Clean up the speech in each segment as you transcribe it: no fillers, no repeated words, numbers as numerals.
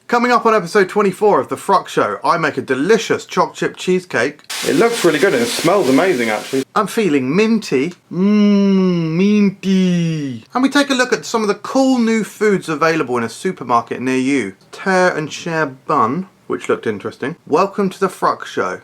Coming up on episode 24 of the FRUK show, I make a delicious choc chip cheesecake. It looks really good and it smells amazing actually. I'm feeling minty. Minty. And we take a look at some of the cool new foods available in a supermarket near you. Tear and share bun, which looked interesting. Welcome to the FRUK show.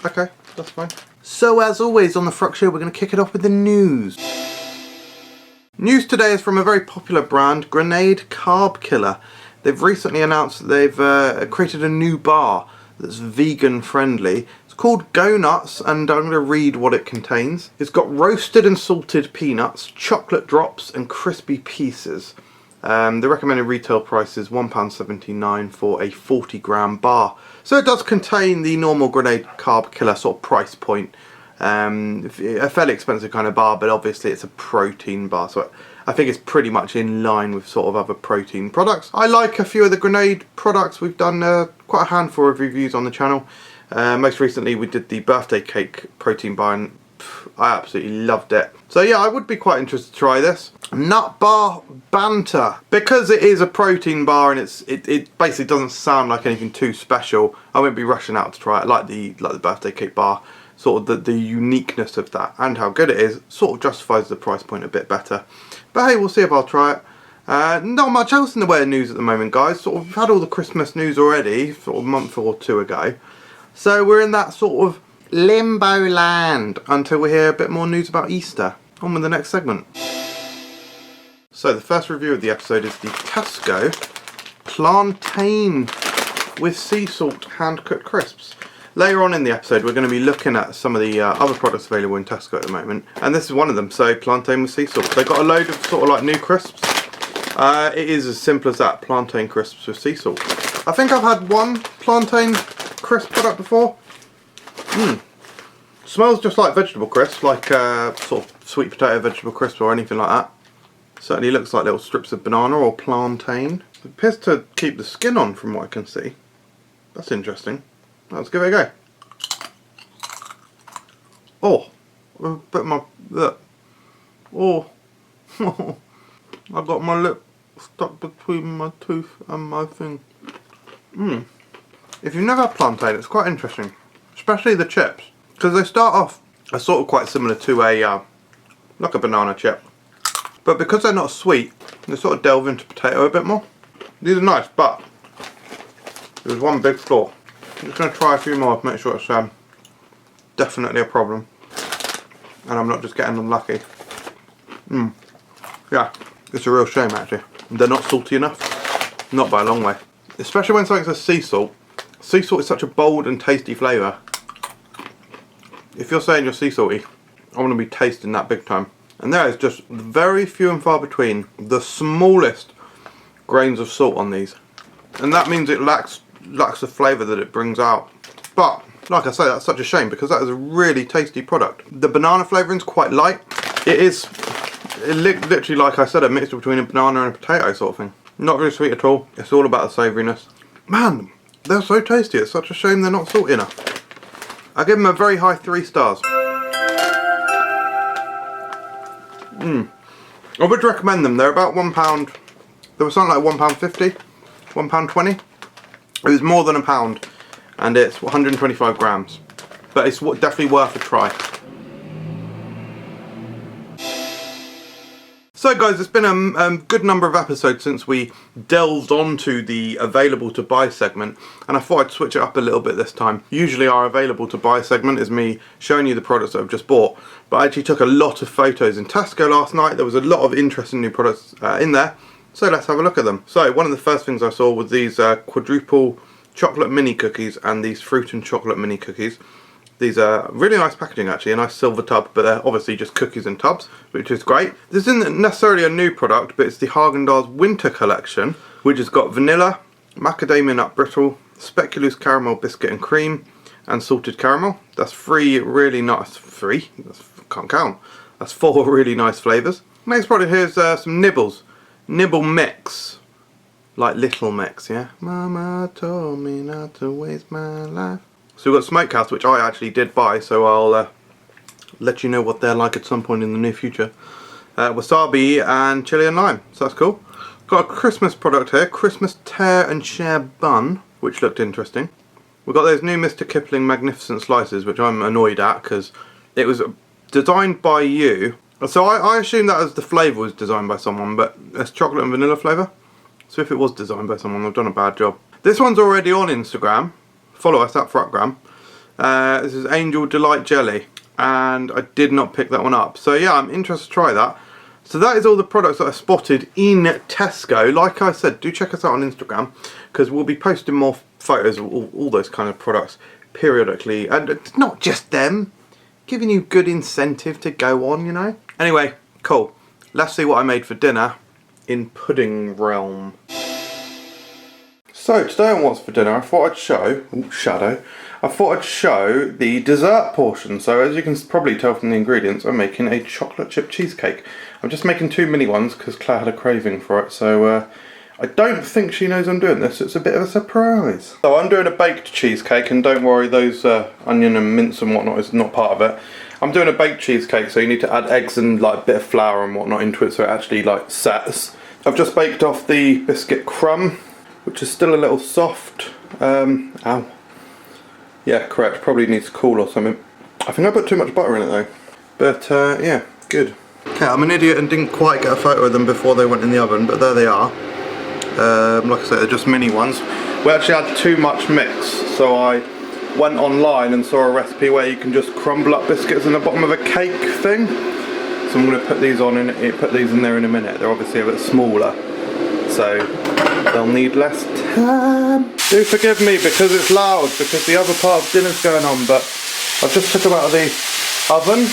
Okay, that's fine. So as always on the FRUK show, we're going to kick it off with the news. News today is from a very popular brand, Grenade Carb Killer. They've recently announced that they've created a new bar that's vegan friendly. It's called Go Nuts, and I'm going to read what it contains. It's got roasted and salted peanuts, chocolate drops and crispy pieces. The recommended retail price is £1.79 for a 40-gram bar. So it does contain the normal Grenade Carb Killer sort of price point. A fairly expensive kind of bar, but obviously it's a protein bar, so I think it's pretty much in line with sort of other protein products. I like a few of the Grenade products. We've done quite a handful of reviews on the channel. Most recently we did the birthday cake protein bar and I absolutely loved it. So yeah, I would be quite interested to try this. Nut bar banter. Because it is a protein bar and it basically doesn't sound like anything too special, I won't be rushing out to try it. Like the birthday cake bar, sort of the uniqueness of that and how good it is sort of justifies the price point a bit better. But hey, we'll see if I'll try it. Not much else in the way of news at the moment, guys. Sort of we've had all the Christmas news already, sort of a month or two ago. So we're in that sort of limbo land until we hear a bit more news about Easter. On with the next segment. So the first review of the episode is the Tesco plantain with sea salt hand cooked crisps. Later on in the episode we're going to be looking at some of the other products available in Tesco at the moment, and this is one of them. So plantain with sea salt. They've got a load of sort of like new crisps. It is as simple as that, plantain crisps with sea salt. I think I've had one plantain crisp product before. Smells just like vegetable crisps, like sort of sweet potato vegetable crisps or anything like that. Certainly looks like little strips of banana or plantain. It appears to keep the skin on from what I can see. That's interesting. Let's give it a go. Oh, a bit of my lip. Oh, I got my lip stuck between my tooth and my thing. If you've never had plantain, it's quite interesting, especially the chips, because they start off as sort of quite similar to a like a banana chip, but because they're not sweet, they sort of delve into potato a bit more. These are nice, but there's one big flaw. I'm just going to try a few more to make sure it's definitely a problem and I'm not just getting unlucky. Yeah, it's a real shame actually. They're not salty enough, not by a long way. Especially when something says sea salt. Sea salt is such a bold and tasty flavour. If you're saying you're sea salty, I want to be tasting that big time. And there is just very few and far between the smallest grains of salt on these. And that means it lacks the flavour that it brings out. But, like I say, that's such a shame because that is a really tasty product. The banana flavouring is quite light. It is literally, like I said, a mixture between a banana and a potato sort of thing. Not very sweet at all. It's all about the savouriness. Man, they're so tasty. It's such a shame they're not salty enough. I give them a very high 3 stars. I would recommend them. They're about £1. There was something like £1.50, £1.20. It was more than £1 and it's 125 grams. But it's definitely worth a try. So guys, it's been a good number of episodes since we delved onto the available to buy segment, and I thought I'd switch it up a little bit this time. Usually our available to buy segment is me showing you the products that I've just bought, but I actually took a lot of photos in Tesco last night. There was a lot of interesting new products in there, so let's have a look at them. So one of the first things I saw was these quadruple chocolate mini cookies and these fruit and chocolate mini cookies. These are really nice packaging actually, a nice silver tub, but they're obviously just cookies in tubs, which is great. This isn't necessarily a new product, but it's the Haagen-Dazs Winter Collection, which has got vanilla, macadamia nut brittle, speculoos caramel biscuit and cream, and salted caramel. That's 3 really nice, can't count. That's 4 really nice flavours. Next product here is some nibbles. Nibble mix. Like Little Mix, yeah? Mama told me not to waste my life. So we've got Smokehouse, which I actually did buy, so I'll let you know what they're like at some point in the near future. Wasabi and chili and lime, so that's cool. Got a Christmas product here, Christmas Tear and Share Bun, which looked interesting. We've got those new Mr. Kipling Magnificent Slices, which I'm annoyed at because it was designed by you. So I assume that as the flavour was designed by someone, but it's chocolate and vanilla flavour. So if it was designed by someone, they've done a bad job. This one's already on Instagram. Follow us at FRUKgram. This is Angel Delight Jelly, and I did not pick that one up. So yeah, I'm interested to try that. So that is all the products that I spotted in Tesco. Like I said, do check us out on Instagram, because we'll be posting more photos of all those kind of products periodically. And it's not just them, giving you good incentive to go on, you know. Anyway, cool. Let's see what I made for dinner in pudding realm. So today on What's for Dinner, I thought I'd show, I thought I'd show the dessert portion. So as you can probably tell from the ingredients, I'm making a chocolate chip cheesecake. I'm just making 2 mini ones because Claire had a craving for it, so I don't think she knows I'm doing this. It's a bit of a surprise. So I'm doing a baked cheesecake, and don't worry, those onion and mince and whatnot is not part of it. I'm doing a baked cheesecake, so you need to add eggs and like a bit of flour and whatnot into it so it actually like sets. I've just baked off the biscuit crumb, which is still a little soft. Ow. Yeah, correct. Probably needs to cool or something. I think I put too much butter in it though. But yeah, good. Okay, I'm an idiot and didn't quite get a photo of them before they went in the oven, but there they are. Like I said, they're just mini ones. We actually had too much mix, so I went online and saw a recipe where you can just crumble up biscuits in the bottom of a cake thing. So I'm going to put these in there in a minute. They're obviously a bit smaller, so they'll need less time. Do forgive me because it's loud, because the other part of dinner's going on, but I've just took them out of the oven.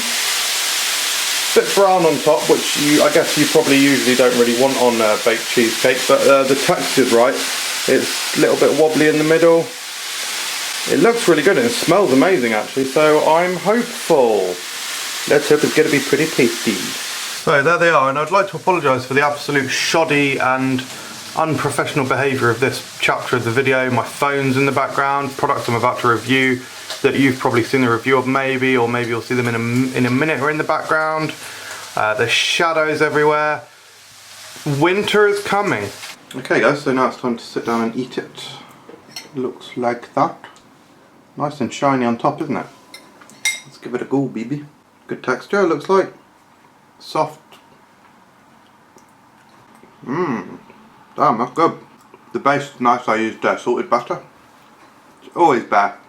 Bit brown on top, which I guess you probably usually don't really want on baked cheesecake, but the texture's right. It's a little bit wobbly in the middle. It looks really good and it smells amazing actually, so I'm hopeful. Let's hope it's going to be pretty tasty. So there they are, and I'd like to apologise for the absolute shoddy and unprofessional behaviour of this chapter of the video. My phone's in the background, products I'm about to review that you've probably seen the review of maybe, or maybe you'll see them in a minute or in the background. There's shadows everywhere. Winter is coming. Okay guys, so now it's time to sit down and eat it. Looks like that. Nice and shiny on top, isn't it? Let's give it a go, baby. Good texture, it looks like. Soft. Damn, that's good. The base is nice. I used salted butter. It's always bad.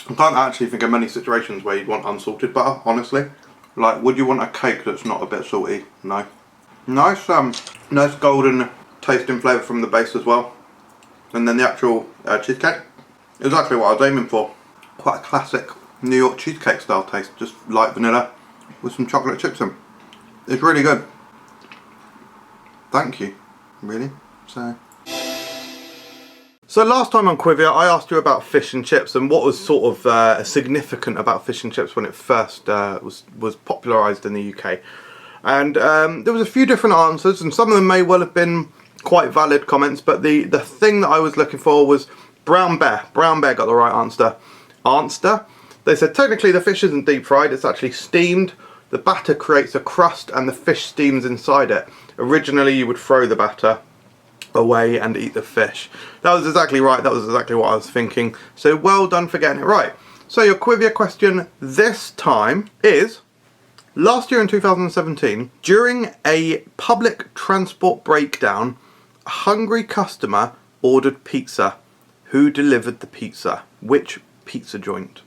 I can't actually think of many situations where you'd want unsalted butter, honestly. Like, would you want a cake that's not a bit salty? No. Nice, nice golden tasting flavour from the base as well. And then the actual cheesecake. Exactly what I was aiming for. Quite a classic New York cheesecake style taste. Just light vanilla with some chocolate chips in. It's really good. Thank you. Really. So last time on Quiver, I asked you about fish and chips and what was sort of significant about fish and chips when it first was popularised in the UK. And there was a few different answers, and some of them may well have been quite valid comments, but the thing that I was looking for was Brown Bear. Brown Bear got the right answer. They said technically the fish isn't deep fried, it's actually steamed. The batter creates a crust and the fish steams inside it. Originally you would throw the batter away and eat the fish. That was exactly right, that was exactly what I was thinking. So well done for getting it right. So your Quiver question this time is, last year in 2017, during a public transport breakdown, a hungry customer ordered pizza. Who delivered the pizza? Which pizza joint?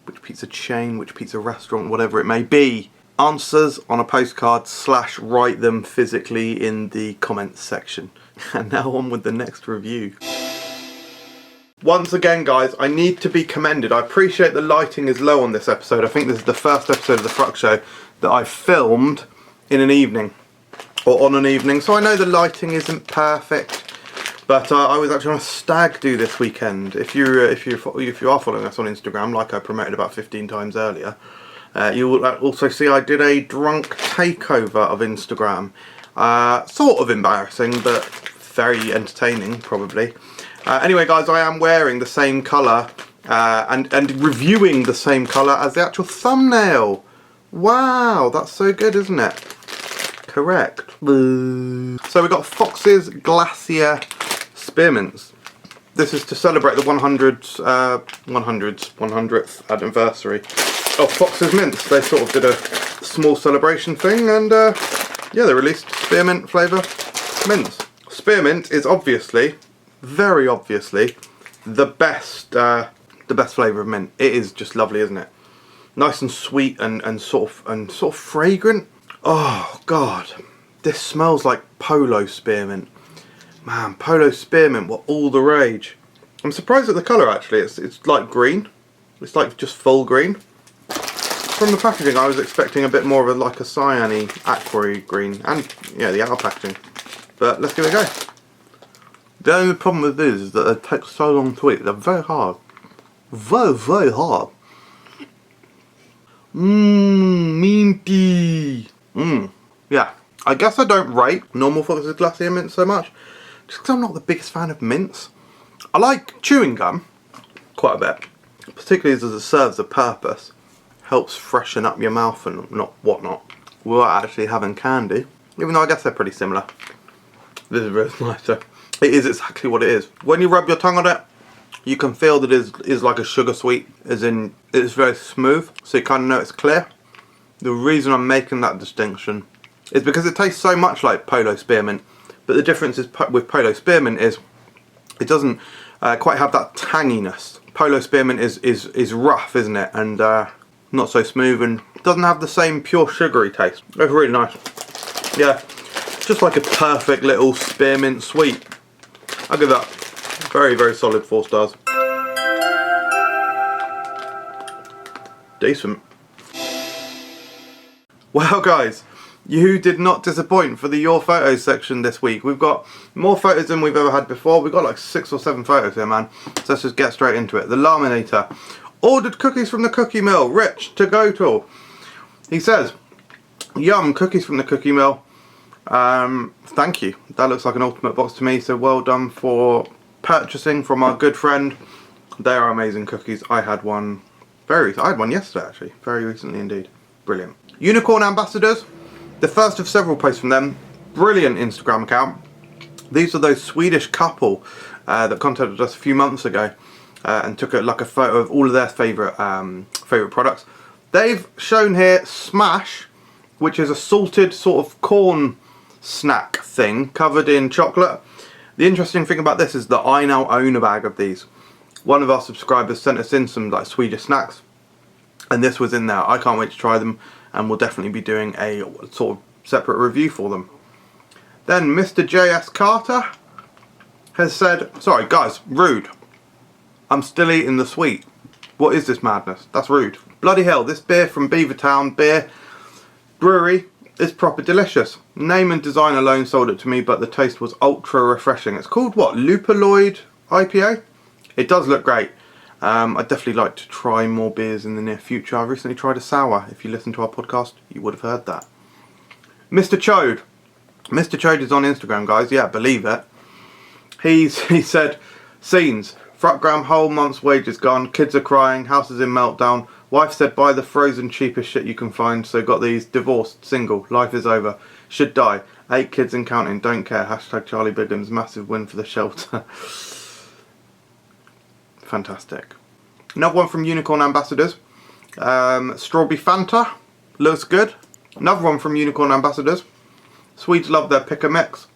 Which pizza chain? Which pizza restaurant? Whatever it may be. Answers on a postcard / write them physically in the comments section. And now on with the next review. Once again guys, I need to be commended. I appreciate the lighting is low on this episode. I think this is the first episode of the FRUK show that I filmed in an evening. Or on an evening. So I know the lighting isn't perfect. But I was actually on a stag do this weekend. If you are following us on Instagram, like I promoted about 15 times earlier, you will also see I did a drunk takeover of Instagram. Sort of embarrassing, but very entertaining, probably. Anyway, guys, I am wearing the same colour and reviewing the same colour as the actual thumbnail. Wow, that's so good, isn't it? Correct. So we got Fox's Glacier Spearmints. This is to celebrate the 100th anniversary of Fox's Mints. They sort of did a small celebration thing, and yeah, they released spearmint flavour mints. Spearmint is obviously, very obviously, the best flavour of mint. It is just lovely, isn't it? Nice and sweet and sort of fragrant. Oh God, this smells like polo spearmint. Man, polo spearmint were all the rage. I'm surprised at the colour actually. It's like green. It's like just full green. From the packaging, I was expecting a bit more of like a cyany aqua green, and yeah, the outer packaging. But let's give it a go. The only problem with these is that they take so long to eat. They're very hard. Very, very hard. Minty. Yeah, I guess I don't rate normal Fox's Glacier mints so much, just because I'm not the biggest fan of mints. I like chewing gum quite a bit, particularly as it serves a purpose. Helps freshen up your mouth and whatnot without actually having candy. Even though I guess they're pretty similar. This is really nice. It is exactly what it is. When you rub your tongue on it, you can feel that it is like a sugar sweet, as in it's very smooth, so you kind of know it's clear. The reason I'm making that distinction is because it tastes so much like polo spearmint, but the difference is with polo spearmint is it doesn't quite have that tanginess. Polo spearmint is rough, isn't it, and not so smooth, and doesn't have the same pure sugary taste. It's really nice. Yeah, just like a perfect little spearmint sweet. I'll give that very, very solid 4 stars. Decent. Well guys, you did not disappoint for the Your Photos section this week. We've got more photos than we've ever had before. We've got like 6 or 7 photos here, man. So let's just get straight into it. The Laminator. Ordered cookies from the cookie mill. Rich to go to. He says, yum, cookies from the cookie mill. Thank you. That looks like an ultimate box to me. So well done for purchasing from our good friend. They are amazing cookies. I had one yesterday actually. Very recently indeed. Brilliant. Unicorn Ambassadors. The first of several posts from them. Brilliant Instagram account. These are those Swedish couple that contacted us a few months ago and took a photo of all of their favourite products. They've shown here Smash, which is a salted sort of corn snack thing covered in chocolate. The interesting thing about this is that I now own a bag of these. One of our subscribers sent us in some like Swedish snacks, and this was in there. I can't wait to try them, and we'll definitely be doing a sort of separate review for them. Then Mr. JS Carter has said, sorry guys, rude. I'm still eating the sweet. What is this madness? That's rude. Bloody hell, this beer from Beavertown Beer Brewery is proper delicious. Name and design alone sold it to me, but the taste was ultra refreshing. It's called what? Lupulloid IPA? It does look great. I'd definitely like to try more beers in the near future. I recently tried a sour. If you listen to our podcast, you would have heard that. Mr. Chode. Mr. Chode is on Instagram, guys. Yeah, believe it. He said, scenes. FRUK whole month's wages gone. Kids are crying. House is in meltdown. Wife said buy the frozen cheapest shit you can find. So got these. Divorced. Single. Life is over. Should die. 8 kids and counting. Don't care. Hashtag Charlie Biggins. Massive win for the shelter. Fantastic. Another one from Unicorn Ambassadors. Strawberry Fanta. Looks good. Another one from Unicorn Ambassadors. Swedes love their pick a mix.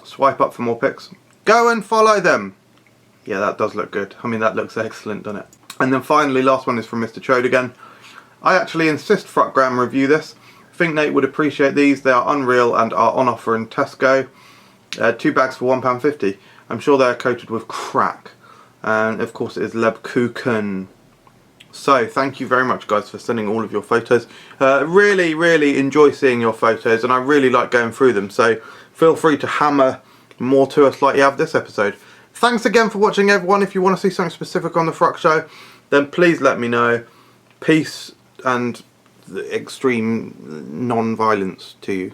Swipe up for more pics. Go and follow them. Yeah, that does look good. I mean, that looks excellent, doesn't it? And then finally, last one is from Mr. Chode again. I actually insist FRUK review this. I think Nate would appreciate these. They are unreal and are on offer in Tesco. 2 bags for £1.50. I'm sure they're coated with crack. And of course it is Lebkuchen. So thank you very much guys for sending all of your photos. Really, really enjoy seeing your photos, and I really like going through them. So feel free to hammer more to us like you have this episode. Thanks again for watching, everyone. If you want to see something specific on the FRUK show, then please let me know. Peace and extreme non-violence to you.